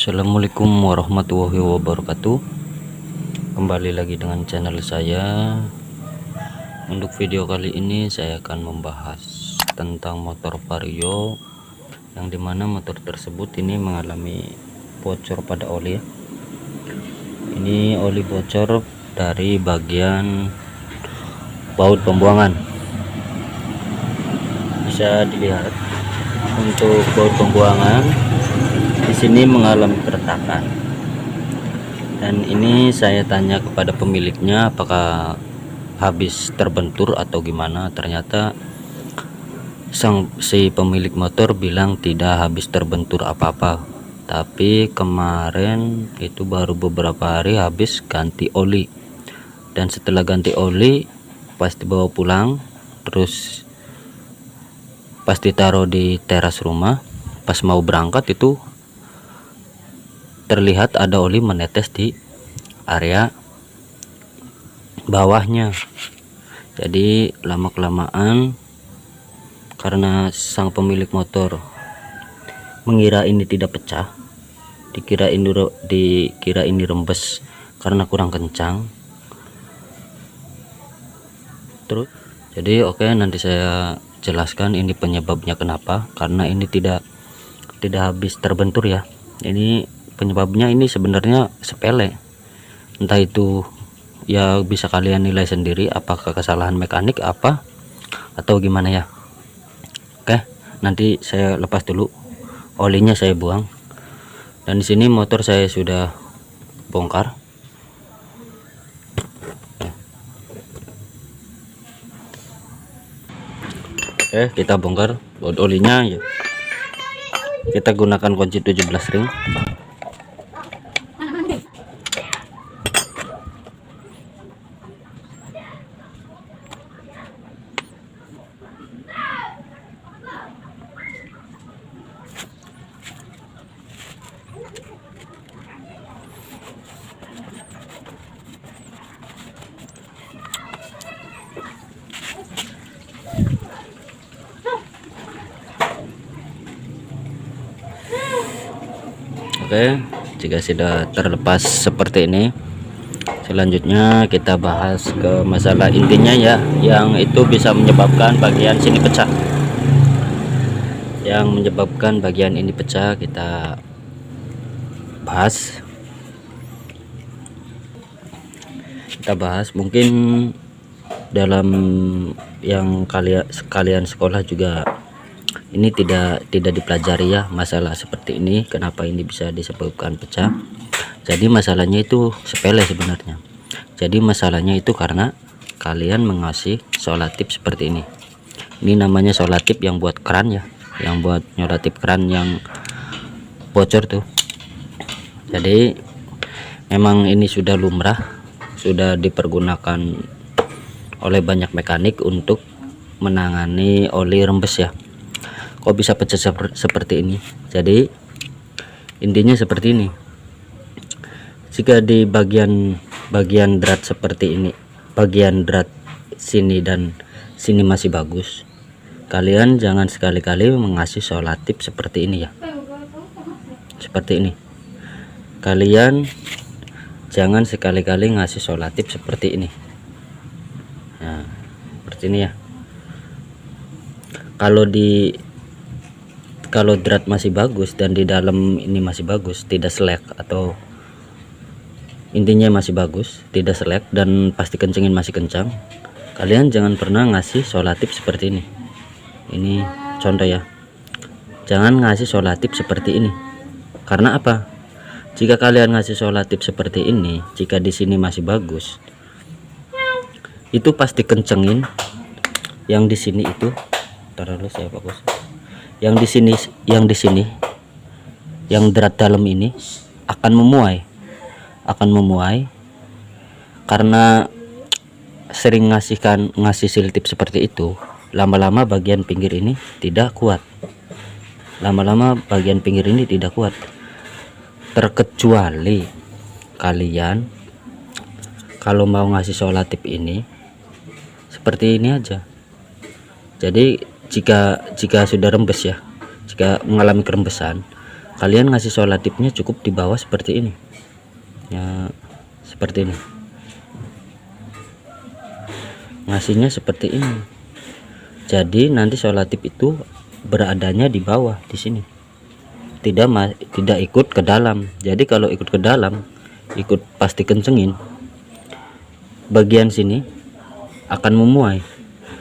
Assalamualaikum warahmatullahi wabarakatuh. Kembali lagi dengan channel saya. Untuk video kali ini saya akan membahas tentang motor Vario, yang dimana motor tersebut ini mengalami bocor pada oli. Ini oli bocor dari bagian baut pembuangan. Bisa dilihat untuk baut pembuangan di sini mengalami keretakan, dan ini saya tanya kepada pemiliknya apakah habis terbentur atau gimana. Ternyata si pemilik motor bilang tidak habis terbentur apa-apa, tapi kemarin itu baru beberapa hari habis ganti oli, dan setelah ganti oli pas dibawa pulang, terus pas ditaruh di teras rumah, pas mau berangkat itu terlihat ada oli menetes di area bawahnya. Jadi lama-kelamaan, karena sang pemilik motor mengira ini tidak pecah, dikira ini rembes karena kurang kencang. Terus jadi oke, nanti saya jelaskan ini penyebabnya kenapa. Karena ini tidak habis terbentur ya. Ini penyebabnya ini sebenarnya sepele, entah itu ya bisa kalian nilai sendiri apakah kesalahan mekanik apa atau gimana ya. Oke, nanti saya lepas dulu olinya, saya buang, dan di sini motor saya sudah bongkar. Oke, kita bongkar baut olinya ya. Kita gunakan kunci 17 ring. Oke, jika sudah terlepas seperti ini, selanjutnya kita bahas ke masalah intinya ya, yang itu bisa menyebabkan bagian sini pecah. Yang menyebabkan bagian ini pecah kita bahas. Mungkin dalam yang kalian sekolah juga ini tidak dipelajari ya, masalah seperti ini, kenapa ini bisa disebabkan pecah. Jadi masalahnya itu sepele sebenarnya. Jadi masalahnya itu karena kalian mengasih solatip seperti ini. Ini namanya solatip yang buat keran ya, yang buat nyolatip keran yang bocor tuh. Jadi memang ini sudah lumrah, sudah dipergunakan oleh banyak mekanik untuk menangani oli rembes ya. Kok bisa pecah seperti ini? Jadi intinya seperti ini. Jika di bagian drat seperti ini, bagian drat sini dan sini masih bagus, kalian jangan sekali-kali mengasih solatip seperti ini ya. Seperti ini. Kalian jangan sekali-kali ngasih solatip seperti ini. Nah, seperti ini ya. Kalau drat masih bagus dan di dalam ini masih bagus, tidak selek, atau intinya masih bagus, tidak selek dan pasti kencengin masih kencang, kalian jangan pernah ngasih solatip seperti ini. Ini contoh ya, jangan ngasih solatip seperti ini. Karena apa? Jika kalian ngasih solatip seperti ini, jika di sini masih bagus, itu pasti kencengin. Yang di sini itu, taruh saya fokus. Yang di sini, yang drat dalam ini akan memuai karena sering ngasih siltip seperti itu. Lama-lama bagian pinggir ini tidak kuat. Terkecuali kalian kalau mau ngasih solatip ini seperti ini aja. Jadi jika sudah rembes ya, jika mengalami kerembesan, kalian ngasih solatifnya cukup di bawah seperti ini ya, seperti ini, ngasihnya seperti ini. Jadi nanti solatif itu beradanya di bawah di sini, tidak ikut ke dalam. Jadi kalau ikut ke dalam, ikut pasti kencengin, bagian sini akan memuai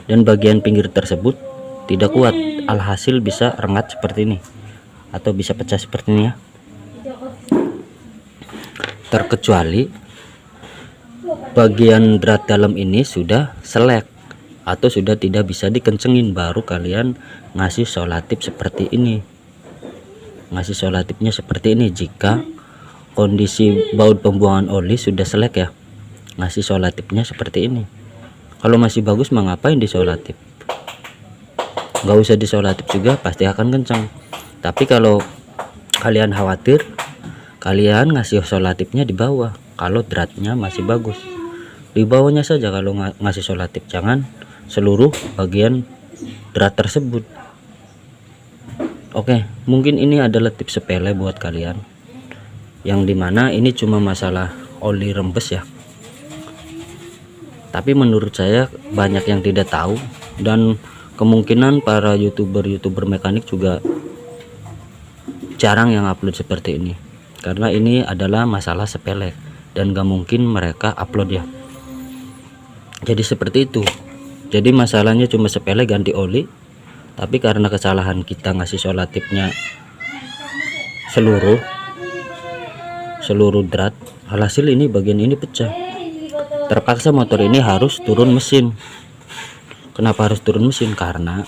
dan bagian pinggir tersebut tidak kuat, alhasil bisa rengat seperti ini atau bisa pecah seperti ini ya. Terkecuali bagian drat dalam ini sudah selek atau sudah tidak bisa dikencengin, baru kalian ngasih solatif seperti ini, ngasih solatifnya seperti ini. Jika kondisi baut pembuangan oli sudah selek ya, ngasih solatifnya seperti ini. Kalau masih bagus mah ngapain disolatif, nggak usah disolatif juga, pasti akan kencang. Tapi kalau kalian khawatir, kalian ngasih solatifnya di bawah. Kalau dratnya masih bagus, di bawahnya saja kalau ngasih solatif, jangan seluruh bagian drat tersebut. Oke, mungkin ini adalah tips sepele buat kalian, yang dimana ini cuma masalah oli rembes ya, tapi menurut saya banyak yang tidak tahu, dan kemungkinan para youtuber mekanik juga jarang yang upload seperti ini, karena ini adalah masalah sepele dan gak mungkin mereka upload ya. Jadi seperti itu. Jadi masalahnya cuma sepele, ganti oli, tapi karena kesalahan kita ngasih solatifnya seluruh drat, alhasil ini bagian ini pecah. Terpaksa motor ini harus turun mesin. Kenapa harus turun mesin? Karena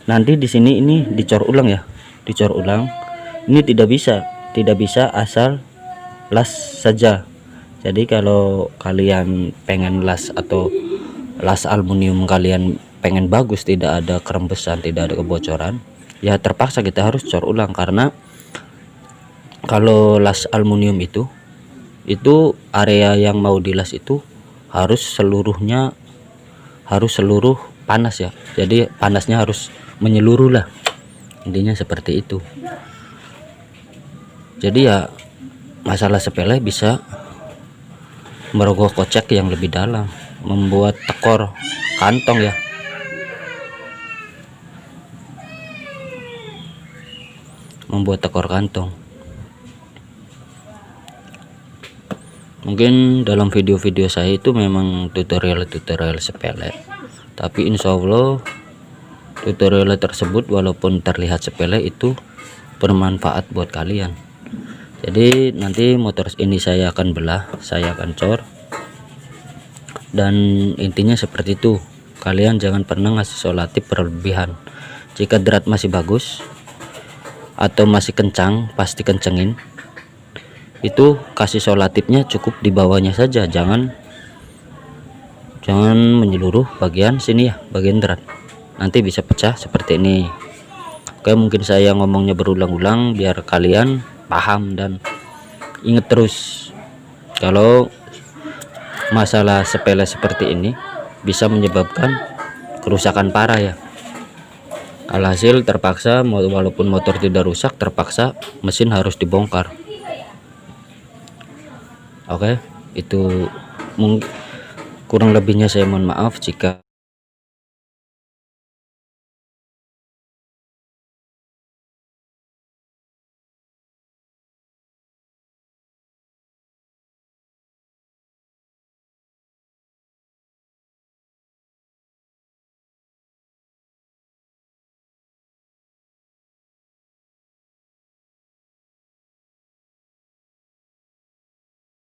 nanti di sini ini dicor ulang ya, dicor ulang. Ini tidak bisa asal las saja. Jadi kalau kalian pengen las atau las aluminium kalian pengen bagus, tidak ada kerembesan, tidak ada kebocoran, ya terpaksa kita harus cor ulang. Karena kalau las aluminium itu area yang mau dilas itu harus seluruh panas ya, jadi panasnya harus menyeluruh lah, intinya seperti itu. Jadi ya masalah sepele bisa merogoh kocek yang lebih dalam, membuat tekor kantong ya. Membuat tekor kantong. Mungkin dalam video-video saya itu memang tutorial sepele, tapi insya Allah tutorial tersebut walaupun terlihat sepele itu bermanfaat buat kalian. Jadi nanti motor ini saya akan belah, saya akan cor, dan intinya seperti itu. Kalian jangan pernah ngasih solatif berlebihan. Jika drat masih bagus atau masih kencang, pasti kencengin, itu kasih solatifnya cukup di bawahnya saja, jangan menyeluruh bagian sini ya, bagian drat, nanti bisa pecah seperti ini. Oke, mungkin saya ngomongnya berulang-ulang biar kalian paham dan ingat terus kalau masalah sepele seperti ini bisa menyebabkan kerusakan parah ya. Alhasil terpaksa walaupun motor tidak rusak, terpaksa mesin harus dibongkar. Oke, itu kurang lebihnya saya mohon maaf jika